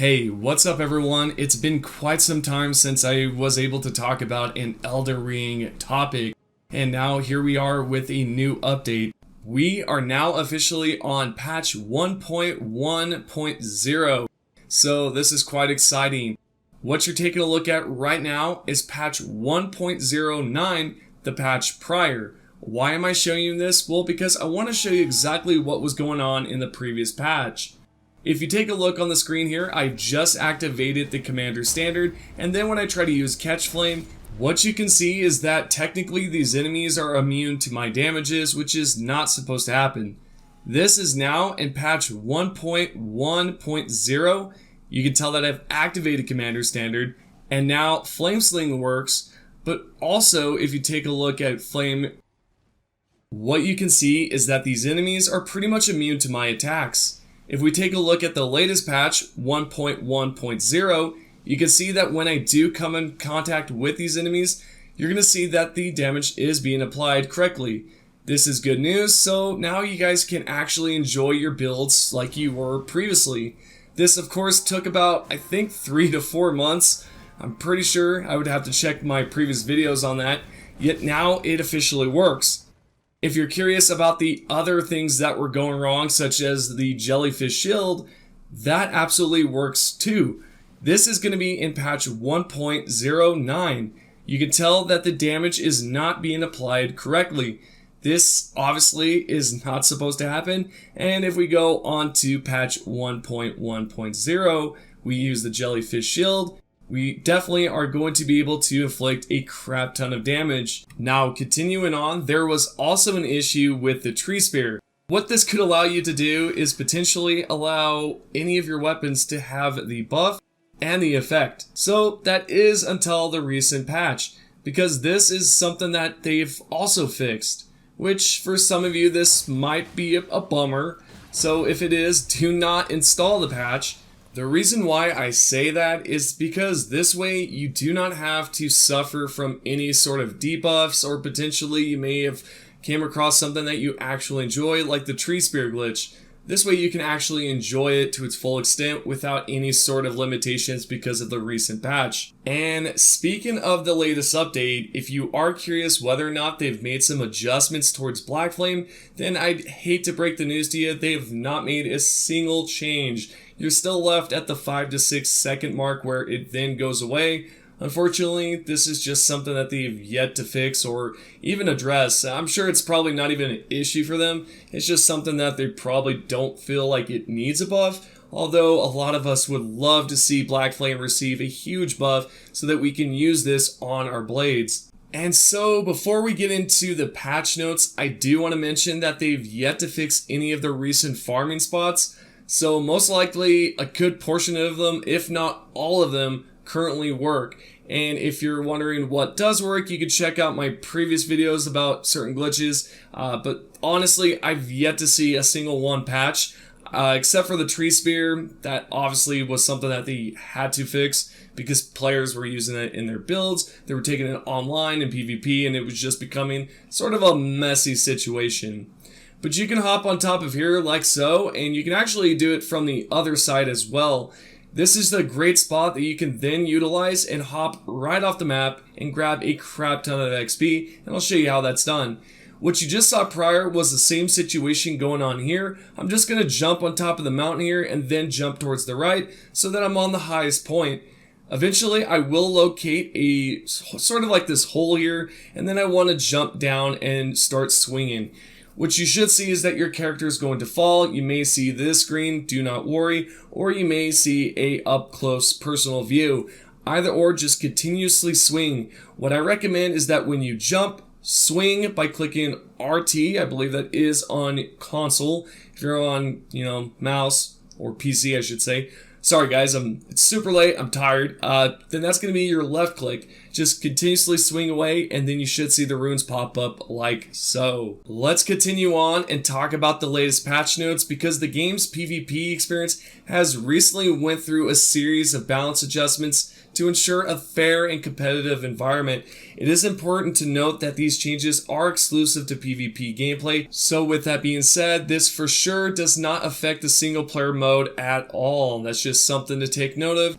Hey, what's up everyone? It's been quite some time since I was able to talk about an Elden Ring topic, and now here we are with a new update. We are now officially on patch 1.1.0, so this is quite exciting. What you're taking a look at right now is patch 1.09, the patch prior. Why am I showing you this? Well, because I want to show you exactly what was going on in the previous patch. If you take a look on the screen here, I just activated the Commander Standard, and then when I try to use Catch Flame, what you can see is that technically these enemies are immune to my damages, which is not supposed to happen. This is now in patch 1.1.0. You can tell that I've activated Commander Standard, and now Flame Sling works, but also if you take a look at Flame, what you can see is that these enemies are pretty much immune to my attacks. If we take a look at the latest patch, 1.1.0, you can see that when I do come in contact with these enemies, you're going to see that the damage is being applied correctly. This is good news, so now you guys can actually enjoy your builds like you were previously. This of course took about, I think, 3 to 4 months. I'm pretty sure I would have to check my previous videos on that, yet now it officially works. If you're curious about the other things that were going wrong, such as the jellyfish shield, that absolutely works too. This is going to be in patch 1.09. You can tell that the damage is not being applied correctly. This obviously is not supposed to happen, and if we go on to patch 1.1.0, we use the jellyfish shield. We definitely are going to be able to inflict a crap ton of damage. Now, continuing on, there was also an issue with the tree spear. What this could allow you to do is potentially allow any of your weapons to have the buff and the effect. So that is until the recent patch, because this is something that they've also fixed, which for some of you this might be a bummer. So if it is, do not install the patch. The reason why I say that is because this way you do not have to suffer from any sort of debuffs, or potentially you may have came across something that you actually enjoy, like the tree spear glitch. This way you can actually enjoy it to its full extent without any sort of limitations because of the recent patch. And speaking of the latest update, if you are curious whether or not they've made some adjustments towards Black Flame, then I'd hate to break the news to you, they have not made a single change. You're still left at the 5 to 6 second mark where it then goes away. Unfortunately, this is just something that they've yet to fix or even address. I'm sure it's probably not even an issue for them. It's just something that they probably don't feel like it needs a buff. Although a lot of us would love to see Black Flame receive a huge buff so that we can use this on our blades. And so before we get into the patch notes, I do want to mention that they've yet to fix any of the recent farming spots. So most likely a good portion of them, if not all of them, currently work. And if you're wondering what does work, you can check out my previous videos about certain glitches. But honestly, I've yet to see a single one patch, except for the tree spear. That obviously was something that they had to fix because players were using it in their builds. They were taking it online in PvP, and it was just becoming sort of a messy situation. But you can hop on top of here like so, and you can actually do it from the other side as well. This is the great spot that you can then utilize and hop right off the map and grab a crap ton of XP, and I'll show you how that's done. What you just saw prior was the same situation going on here. I'm just going to jump on top of the mountain here and then jump towards the right so that I'm on the highest point. Eventually, I will locate a sort of like this hole here, and then I want to jump down and start swinging. What you should see is that your character is going to fall. You may see this screen, do not worry, or you may see a up close personal view. Either or, just continuously swing. What I recommend is that when you jump, swing by clicking RT, I believe that is on console. If you're on, mouse or PC, I should say. Sorry guys, it's super late, I'm tired. Then that's going to be your left click. Just continuously swing away, and then you should see the runes pop up like so. Let's continue on and talk about the latest patch notes, because the game's PvP experience has recently went through a series of balance adjustments to ensure a fair and competitive environment. It is important to note that these changes are exclusive to PvP gameplay, so with that being said, this for sure does not affect the single player mode at all. That's just just something to take note of.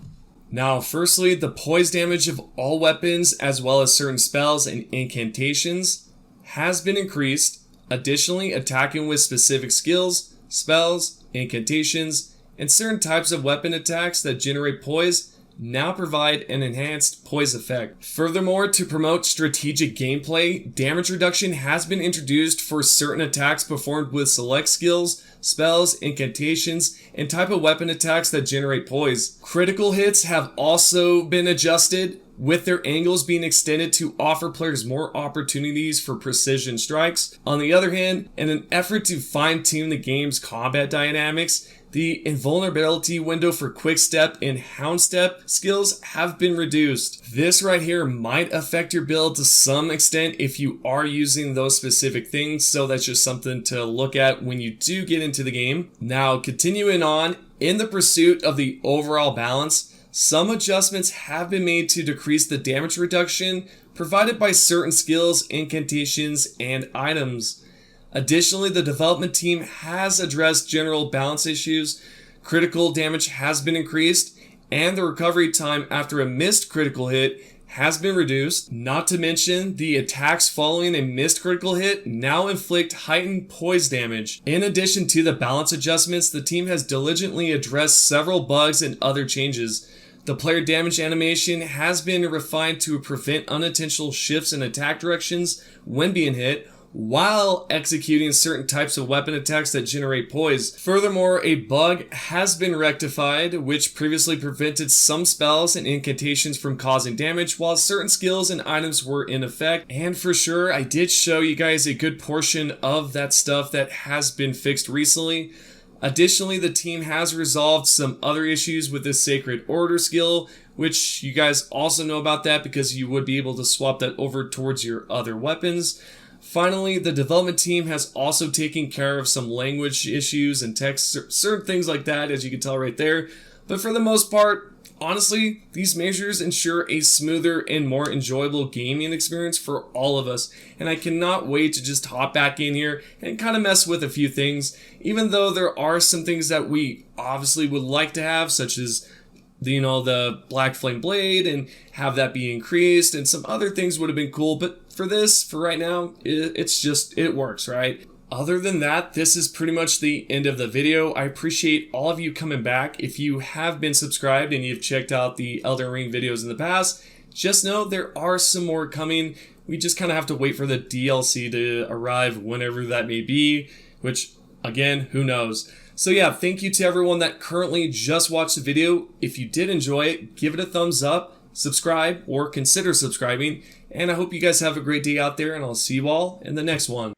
Now, firstly, the poise damage of all weapons as well as certain spells and incantations has been increased. Additionally, attacking with specific skills, spells, incantations, and certain types of weapon attacks that generate poise now provide an enhanced poise effect. Furthermore, to promote strategic gameplay, damage reduction has been introduced for certain attacks performed with select skills, spells, incantations, and type of weapon attacks that generate poise. Critical hits have also been adjusted, with their angles being extended to offer players more opportunities for precision strikes. On the other hand, in an effort to fine-tune the game's combat dynamics, the invulnerability window for quick step and hound step skills have been reduced. This right here might affect your build to some extent if you are using those specific things, so that's just something to look at when you do get into the game. Now, continuing on, in the pursuit of the overall balance, some adjustments have been made to decrease the damage reduction provided by certain skills, incantations, and items. Additionally, the development team has addressed general balance issues, critical damage has been increased, and the recovery time after a missed critical hit has been reduced. Not to mention, the attacks following a missed critical hit now inflict heightened poise damage. In addition to the balance adjustments, the team has diligently addressed several bugs and other changes. The player damage animation has been refined to prevent unintentional shifts in attack directions when being hit, while executing certain types of weapon attacks that generate poise. Furthermore, a bug has been rectified, which previously prevented some spells and incantations from causing damage, while certain skills and items were in effect. And for sure, I did show you guys a good portion of that stuff that has been fixed recently. Additionally, the team has resolved some other issues with this Sacred Order skill, which you guys also know about that because you would be able to swap that over towards your other weapons. Finally, the development team has also taken care of some language issues and text, certain things like that, as you can tell right there. But for the most part, honestly, these measures ensure a smoother and more enjoyable gaming experience for all of us. And I cannot wait to just hop back in here and kind of mess with a few things, even though there are some things that we obviously would like to have, such as the Black Flame Blade and have that be increased, and some other things would have been cool, but for right now, it works, right? Other than that, this is pretty much the end of the video. I appreciate all of you coming back. If you have been subscribed and you've checked out the Elden Ring videos in the past, just know there are some more coming. We just kind of have to wait for the DLC to arrive whenever that may be, which, again, who knows? So yeah, thank you to everyone that currently just watched the video. If you did enjoy it, give it a thumbs up, subscribe, or consider subscribing. And I hope you guys have a great day out there, and I'll see you all in the next one.